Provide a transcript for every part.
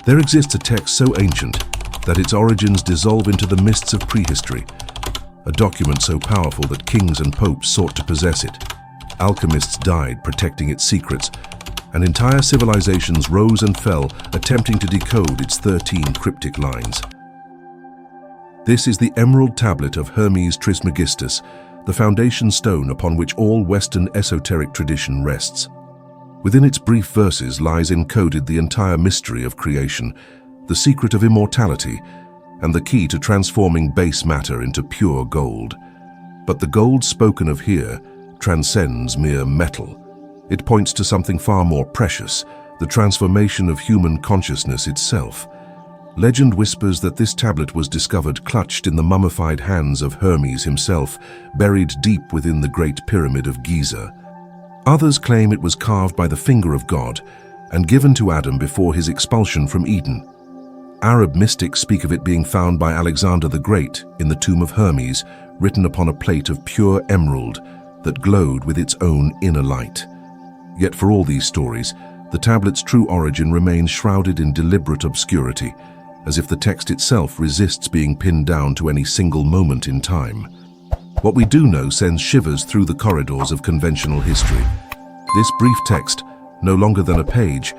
There exists a text so ancient that its origins dissolve into the mists of prehistory, a document so powerful that kings and popes sought to possess it. Alchemists died protecting its secrets, and entire civilizations rose and fell attempting to decode its 13 cryptic lines. This is the Emerald Tablet of Hermes Trismegistus, the foundation stone upon which all Western esoteric tradition rests. Within its brief verses lies encoded the entire mystery of creation, the secret of immortality, and the key to transforming base matter into pure gold. But the gold spoken of here transcends mere metal. It points to something far more precious, the transformation of human consciousness itself. Legend whispers that this tablet was discovered clutched in the mummified hands of Hermes himself, buried deep within the Great Pyramid of Giza. Others claim it was carved by the finger of God and given to Adam before his expulsion from Eden. Arab mystics speak of it being found by Alexander the Great in the tomb of Hermes, written upon a plate of pure emerald that glowed with its own inner light. Yet for all these stories, the tablet's true origin remains shrouded in deliberate obscurity, as if the text itself resists being pinned down to any single moment in time. What we do know sends shivers through the corridors of conventional history. This brief text, no longer than a page,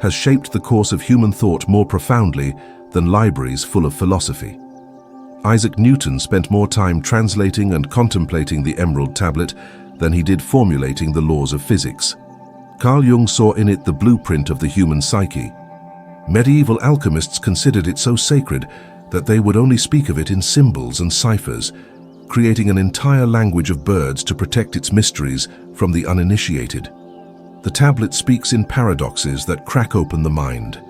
has shaped the course of human thought more profoundly than libraries full of philosophy. Isaac Newton spent more time translating and contemplating the Emerald Tablet than he did formulating the laws of physics. Carl Jung saw in it the blueprint of the human psyche. Medieval alchemists considered it so sacred that they would only speak of it in symbols and ciphers, creating an entire language of birds to protect its mysteries from the uninitiated. The tablet speaks in paradoxes that crack open the mind.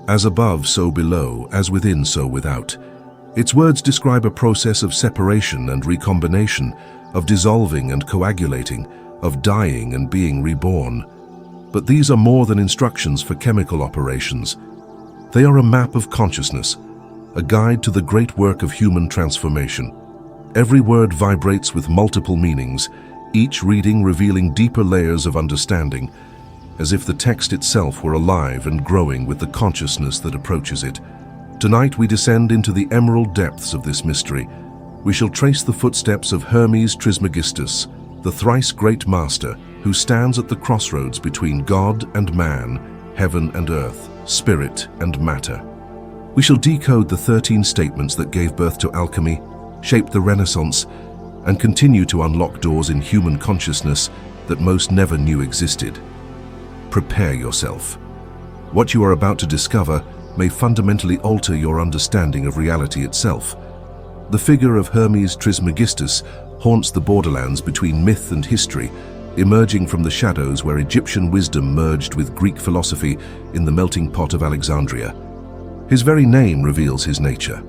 As above, so below, as within, so without. Its words describe a process of separation and recombination, of dissolving and coagulating, of dying and being reborn. But these are more than instructions for chemical operations. They are a map of consciousness, a guide to the great work of human transformation. Every word vibrates with multiple meanings, each reading revealing deeper layers of understanding, as if the text itself were alive and growing with the consciousness that approaches it. Tonight we descend into the emerald depths of this mystery. We shall trace the footsteps of Hermes Trismegistus, the thrice great master who stands at the crossroads between God and man, heaven and earth, spirit and matter. We shall decode the 13 statements that gave birth to alchemy, shaped the Renaissance, and continue to unlock doors in human consciousness that most never knew existed. Prepare yourself. What you are about to discover may fundamentally alter your understanding of reality itself. The figure of Hermes Trismegistus haunts the borderlands between myth and history, emerging from the shadows where Egyptian wisdom merged with Greek philosophy in the melting pot of Alexandria. His very name reveals his nature.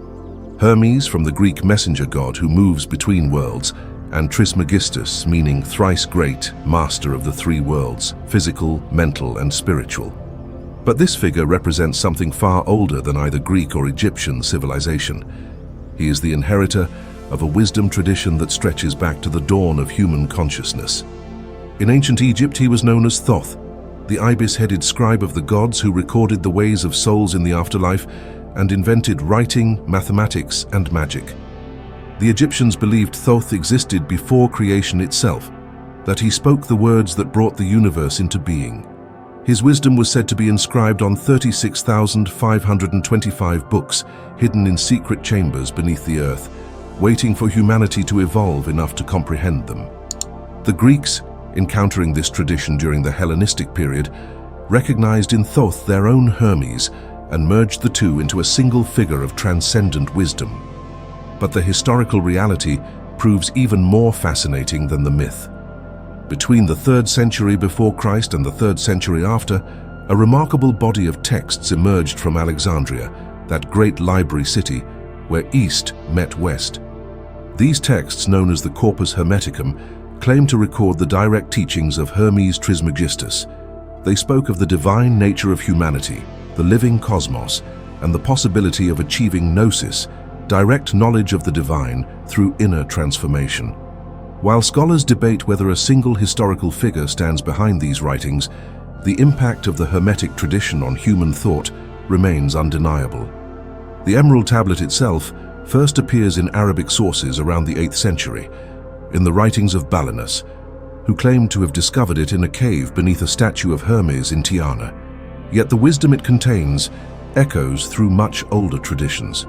Hermes, from the Greek messenger god who moves between worlds, and Trismegistus, meaning thrice great, master of the three worlds, physical, mental, and spiritual. But this figure represents something far older than either Greek or Egyptian civilization. He is the inheritor of a wisdom tradition that stretches back to the dawn of human consciousness. In ancient Egypt, he was known as Thoth, the ibis-headed scribe of the gods who recorded the ways of souls in the afterlife and invented writing, mathematics, and magic. The Egyptians believed Thoth existed before creation itself, that he spoke the words that brought the universe into being. His wisdom was said to be inscribed on 36,525 books hidden in secret chambers beneath the earth, waiting for humanity to evolve enough to comprehend them. The Greeks, encountering this tradition during the Hellenistic period, recognized in Thoth their own Hermes and merged the two into a single figure of transcendent wisdom. But the historical reality proves even more fascinating than the myth. Between the 3rd century before Christ and the 3rd century after, a remarkable body of texts emerged from Alexandria, that great library city where East met West. These texts, known as the Corpus Hermeticum, claim to record the direct teachings of Hermes Trismegistus. They spoke of the divine nature of humanity, the living cosmos, and the possibility of achieving gnosis, direct knowledge of the divine through inner transformation. While scholars debate whether a single historical figure stands behind these writings, the impact of the Hermetic tradition on human thought remains undeniable. The Emerald Tablet itself first appears in Arabic sources around the 8th century, in the writings of Balinus, who claimed to have discovered it in a cave beneath a statue of Hermes in Tirana. Yet the wisdom it contains echoes through much older traditions.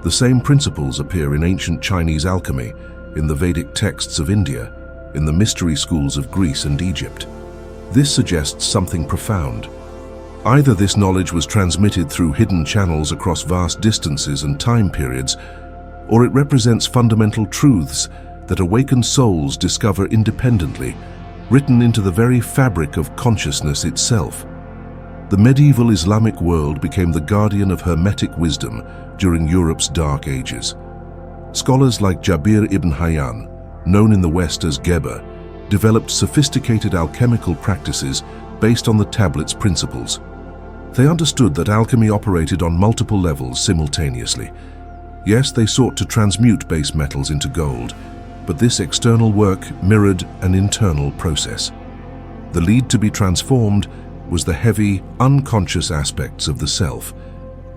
The same principles appear in ancient Chinese alchemy, in the Vedic texts of India, in the mystery schools of Greece and Egypt. This suggests something profound. Either this knowledge was transmitted through hidden channels across vast distances and time periods, or it represents fundamental truths that awakened souls discover independently, written into the very fabric of consciousness itself. The medieval Islamic world became the guardian of Hermetic wisdom during Europe's Dark Ages. Scholars like Jabir ibn Hayyan, known in the West as Geber, developed sophisticated alchemical practices based on the tablet's principles. They understood that alchemy operated on multiple levels simultaneously. Yes, they sought to transmute base metals into gold, but this external work mirrored an internal process. The lead to be transformed was the heavy, unconscious aspects of the self.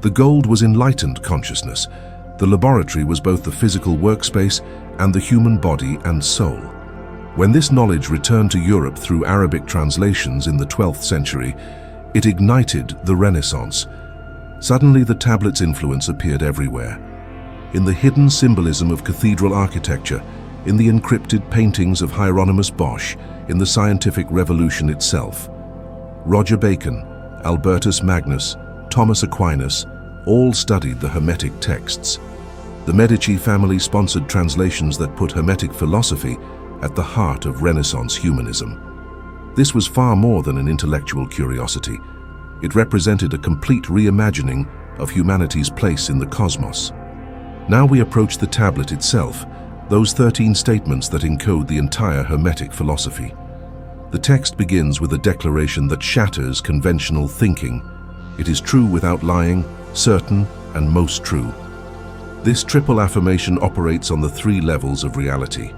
The gold was enlightened consciousness. The laboratory was both the physical workspace and the human body and soul. When this knowledge returned to Europe through Arabic translations in the 12th century, it ignited the Renaissance. Suddenly the tablet's influence appeared everywhere. In the hidden symbolism of cathedral architecture, in the encrypted paintings of Hieronymus Bosch, in the scientific revolution itself. Roger Bacon, Albertus Magnus, Thomas Aquinas all studied the Hermetic texts. The Medici family sponsored translations that put Hermetic philosophy at the heart of Renaissance humanism. This was far more than an intellectual curiosity. It represented a complete reimagining of humanity's place in the cosmos. Now we approach the tablet itself, those 13 statements that encode the entire Hermetic philosophy. The text begins with a declaration that shatters conventional thinking. It is true without lying, certain, and most true. This triple affirmation operates on the 3 levels of reality.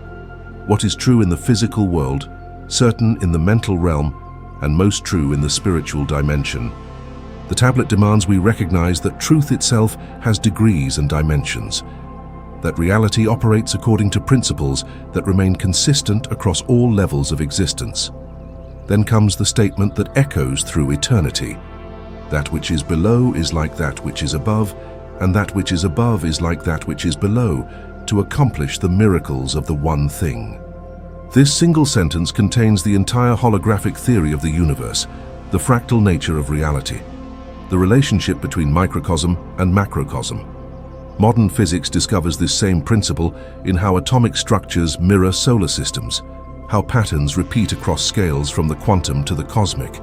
What is true in the physical world, certain in the mental realm, and most true in the spiritual dimension. The tablet demands we recognize that truth itself has degrees and dimensions, that reality operates according to principles that remain consistent across all levels of existence. Then comes the statement that echoes through eternity. That which is below is like that which is above, and that which is above is like that which is below, to accomplish the miracles of the one thing. This single sentence contains the entire holographic theory of the universe, the fractal nature of reality, the relationship between microcosm and macrocosm. Modern physics discovers this same principle in how atomic structures mirror solar systems, how patterns repeat across scales from the quantum to the cosmic.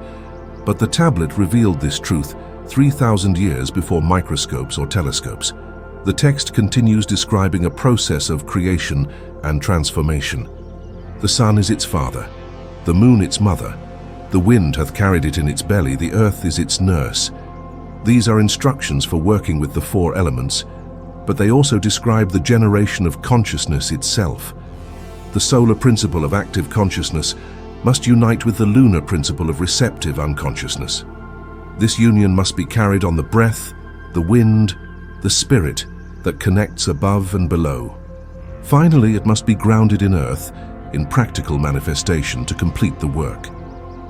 But the tablet revealed this truth 3,000 years before microscopes or telescopes. The text continues describing a process of creation and transformation. The sun is its father, the moon its mother, the wind hath carried it in its belly, the earth is its nurse. These are instructions for working with the 4 elements, but they also describe the generation of consciousness itself. The solar principle of active consciousness must unite with the lunar principle of receptive unconsciousness. This union must be carried on the breath, the wind, the spirit that connects above and below. Finally, it must be grounded in earth, in practical manifestation to complete the work.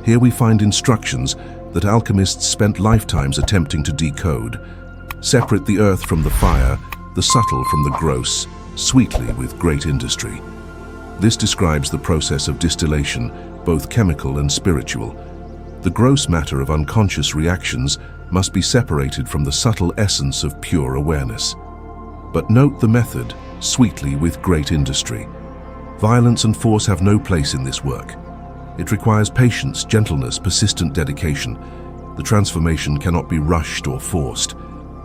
Here we find instructions that alchemists spent lifetimes attempting to decode. Separate the earth from the fire, the subtle from the gross, sweetly with great industry. This describes the process of distillation, both chemical and spiritual. The gross matter of unconscious reactions must be separated from the subtle essence of pure awareness. But note the method, sweetly with great industry. Violence and force have no place in this work. It requires patience, gentleness, persistent dedication. The transformation cannot be rushed or forced.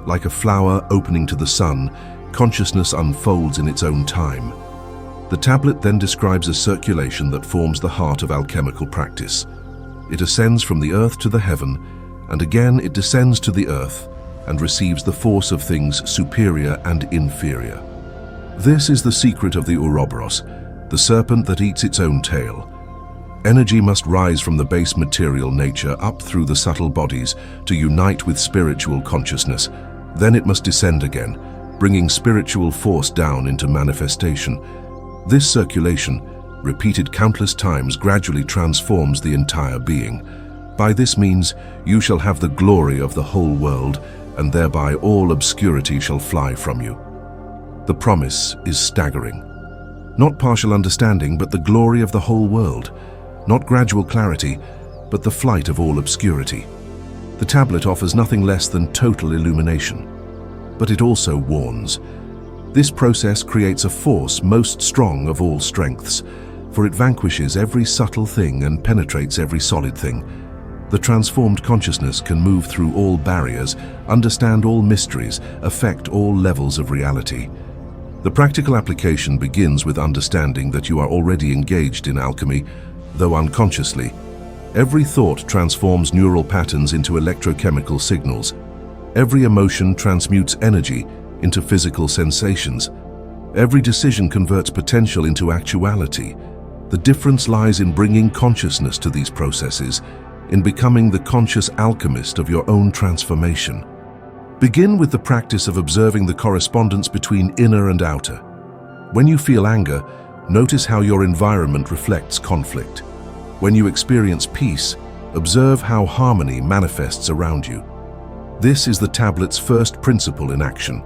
Like a flower opening to the sun, consciousness unfolds in its own time. The tablet then describes a circulation that forms the heart of alchemical practice. It ascends from the earth to the heaven, and again it descends to the earth and receives the force of things superior and inferior. This is the secret of the Ouroboros, the serpent that eats its own tail. Energy must rise from the base material nature up through the subtle bodies to unite with spiritual consciousness. Then it must descend again, bringing spiritual force down into manifestation. This circulation, repeated countless times, gradually transforms the entire being. By this means, you shall have the glory of the whole world, and thereby all obscurity shall fly from you. The promise is staggering. Not partial understanding, but the glory of the whole world. Not gradual clarity, but the flight of all obscurity. The tablet offers nothing less than total illumination. But it also warns. This process creates a force most strong of all strengths, for it vanquishes every subtle thing and penetrates every solid thing. The transformed consciousness can move through all barriers, understand all mysteries, affect all levels of reality. The practical application begins with understanding that you are already engaged in alchemy, though unconsciously. Every thought transforms neural patterns into electrochemical signals. Every emotion transmutes energy into physical sensations. Every decision converts potential into actuality. The difference lies in bringing consciousness to these processes, in becoming the conscious alchemist of your own transformation. Begin with the practice of observing the correspondence between inner and outer. When you feel anger, notice how your environment reflects conflict. When you experience peace, observe how harmony manifests around you. This is the tablet's first principle in action.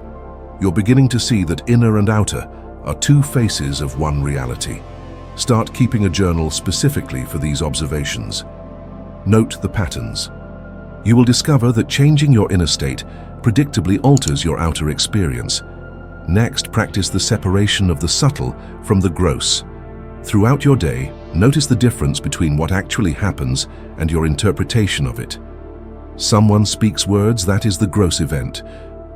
You're beginning to see that inner and outer are two faces of one reality. Start keeping a journal specifically for these observations. Note the patterns. You will discover that changing your inner state predictably alters your outer experience. Next, practice the separation of the subtle from the gross. Throughout your day, notice the difference between what actually happens and your interpretation of it. Someone speaks words, that is the gross event.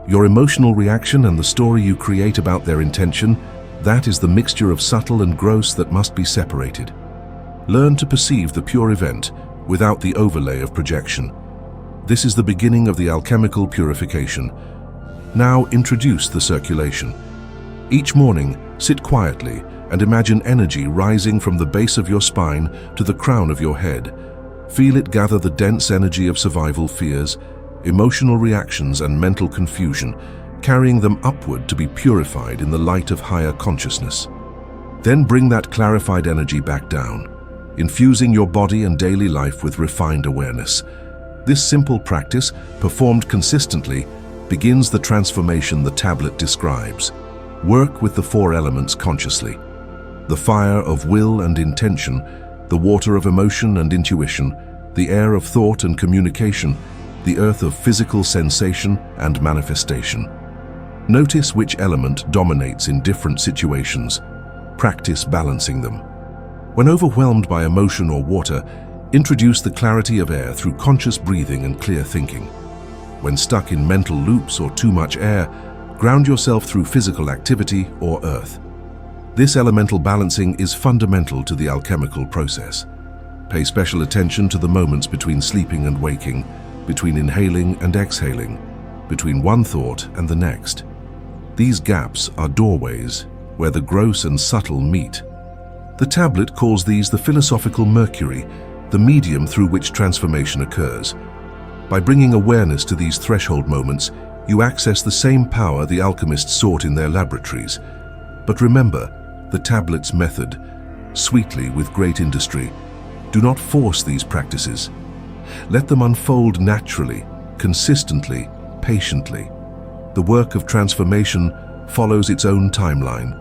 Your emotional reaction and the story you create about their intention, that is the mixture of subtle and gross that must be separated. Learn to perceive the pure event without the overlay of projection. This is the beginning of the alchemical purification. Now introduce the circulation. Each morning, sit quietly and imagine energy rising from the base of your spine to the crown of your head. Feel it gather the dense energy of survival fears, emotional reactions, and mental confusion, carrying them upward to be purified in the light of higher consciousness. Then bring that clarified energy back down, infusing your body and daily life with refined awareness. This simple practice, performed consistently, begins the transformation the tablet describes. Work with the four elements consciously: the fire of will and intention, the water of emotion and intuition, the air of thought and communication, the earth of physical sensation and manifestation. Notice which element dominates in different situations. Practice balancing them. When overwhelmed by emotion or water, introduce the clarity of air through conscious breathing and clear thinking. When stuck in mental loops or too much air, ground yourself through physical activity or earth. This elemental balancing is fundamental to the alchemical process. Pay special attention to the moments between sleeping and waking, between inhaling and exhaling, between one thought and the next. These gaps are doorways where the gross and subtle meet. The tablet calls these the philosophical mercury, the medium through which transformation occurs. By bringing awareness to these threshold moments, you access the same power the alchemists sought in their laboratories. But remember, the tablet's method, sweetly with great industry. Do not force these practices. Let them unfold naturally, consistently, patiently. The work of transformation follows its own timeline.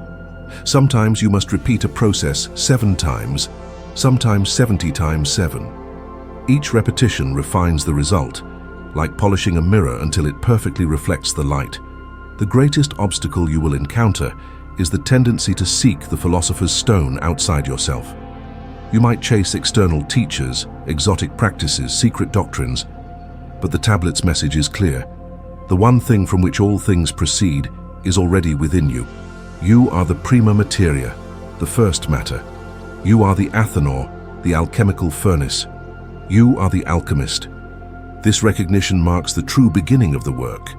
Sometimes you must repeat a process 7 times, sometimes 70 times 7. Each repetition refines the result, like polishing a mirror until it perfectly reflects the light. The greatest obstacle you will encounter is the tendency to seek the philosopher's stone outside yourself. You might chase external teachers, exotic practices, secret doctrines, but the tablet's message is clear. The one thing from which all things proceed is already within you. You are the prima materia, the first matter. You are the athanor, the alchemical furnace. You are the alchemist. This recognition marks the true beginning of the work.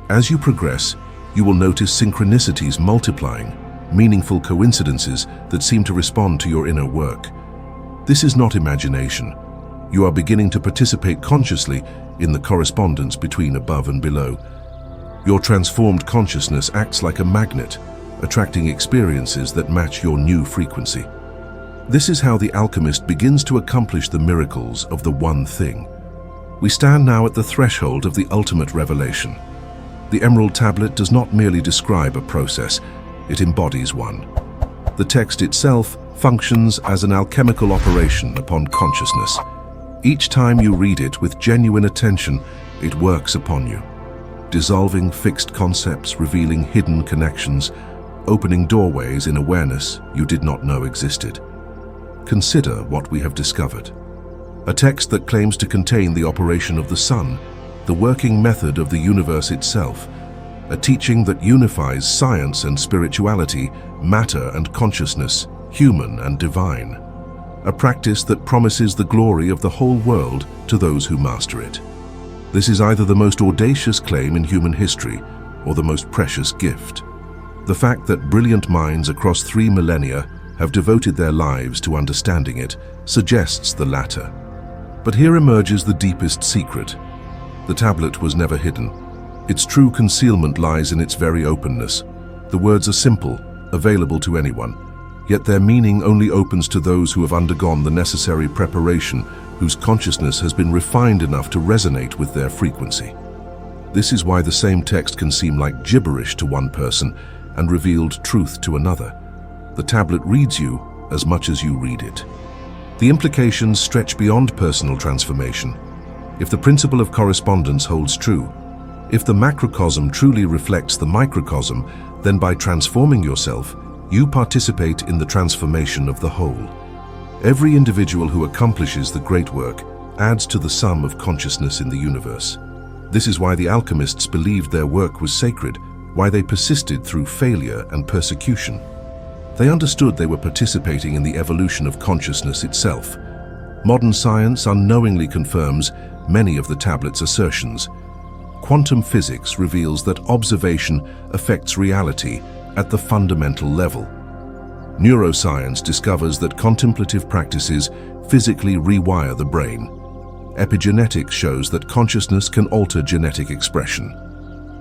As you progress, you will notice synchronicities multiplying, meaningful coincidences that seem to respond to your inner work. This is not imagination. You are beginning to participate consciously in the correspondence between above and below. Your transformed consciousness acts like a magnet, attracting experiences that match your new frequency. This is how the alchemist begins to accomplish the miracles of the one thing. We stand now at the threshold of the ultimate revelation. The Emerald Tablet does not merely describe a process, it embodies one. The text itself functions as an alchemical operation upon consciousness. Each time you read it with genuine attention, it works upon you, dissolving fixed concepts, revealing hidden connections, opening doorways in awareness you did not know existed. Consider what we have discovered. A text that claims to contain the operation of the sun, the working method of the universe itself, a teaching that unifies science and spirituality, matter and consciousness, human and divine. A practice that promises the glory of the whole world to those who master it. This is either the most audacious claim in human history or the most precious gift. The fact that brilliant minds across 3 millennia have devoted their lives to understanding it suggests the latter. But here emerges the deepest secret. The tablet was never hidden. Its true concealment lies in its very openness. The words are simple, available to anyone, yet their meaning only opens to those who have undergone the necessary preparation, whose consciousness has been refined enough to resonate with their frequency. This is why the same text can seem like gibberish to one person and revealed truth to another. The tablet reads you as much as you read it. The implications stretch beyond personal transformation. If the principle of correspondence holds true, if the macrocosm truly reflects the microcosm, then by transforming yourself, you participate in the transformation of the whole. Every individual who accomplishes the great work adds to the sum of consciousness in the universe. This is why the alchemists believed their work was sacred, why they persisted through failure and persecution. They understood they were participating in the evolution of consciousness itself. Modern science unknowingly confirms many of the tablet's assertions. Quantum physics reveals that observation affects reality at the fundamental level. Neuroscience discovers that contemplative practices physically rewire the brain. Epigenetics shows that consciousness can alter genetic expression.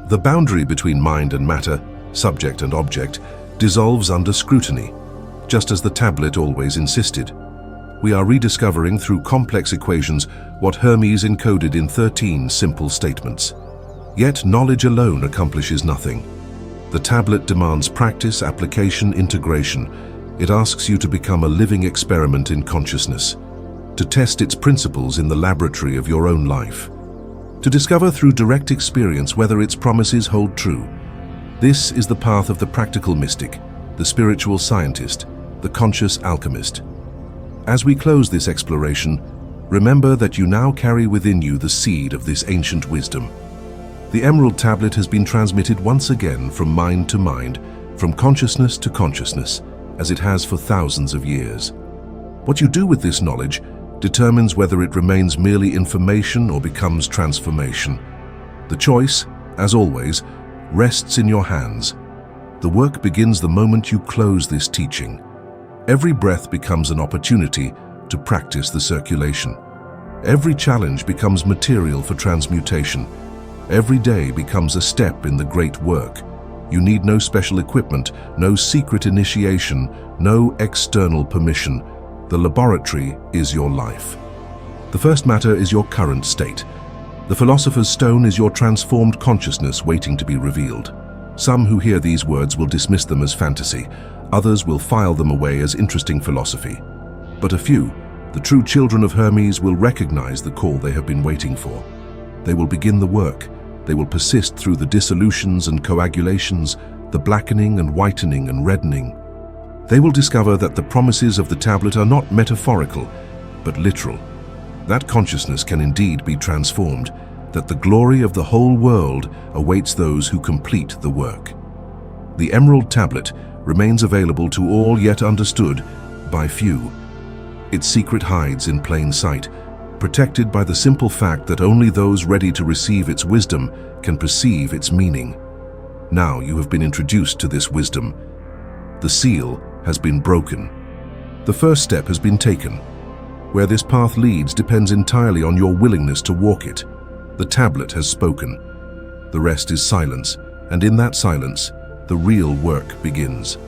The boundary between mind and matter, subject and object, dissolves under scrutiny, just as the tablet always insisted. We are rediscovering through complex equations what Hermes encoded in 13 simple statements. Yet knowledge alone accomplishes nothing. The tablet demands practice, application, integration. It asks you to become a living experiment in consciousness, to test its principles in the laboratory of your own life, to discover through direct experience whether its promises hold true. This is the path of the practical mystic, the spiritual scientist, the conscious alchemist. As we close this exploration, remember that you now carry within you the seed of this ancient wisdom. The Emerald Tablet has been transmitted once again from mind to mind, from consciousness to consciousness, as it has for thousands of years. What you do with this knowledge determines whether it remains merely information or becomes transformation. The choice, as always, rests in your hands. The work begins the moment you close this teaching. Every breath becomes an opportunity to practice the circulation. Every challenge becomes material for transmutation. Every day becomes a step in the great work. You need no special equipment, no secret initiation, no external permission. The laboratory is your life. The first matter is your current state. The philosopher's stone is your transformed consciousness waiting to be revealed. Some who hear these words will dismiss them as fantasy. Others will file them away as interesting philosophy. But a few, the true children of Hermes, will recognize the call they have been waiting for. They will begin the work. They will persist through the dissolutions and coagulations, the blackening and whitening and reddening. They will discover that the promises of the tablet are not metaphorical, but literal. That consciousness can indeed be transformed, that the glory of the whole world awaits those who complete the work. The Emerald Tablet remains available to all, yet understood by few. Its secret hides in plain sight, protected by the simple fact that only those ready to receive its wisdom can perceive its meaning. Now you have been introduced to this wisdom. The seal has been broken. The first step has been taken. Where this path leads depends entirely on your willingness to walk it. The tablet has spoken. The rest is silence, and in that silence, the real work begins.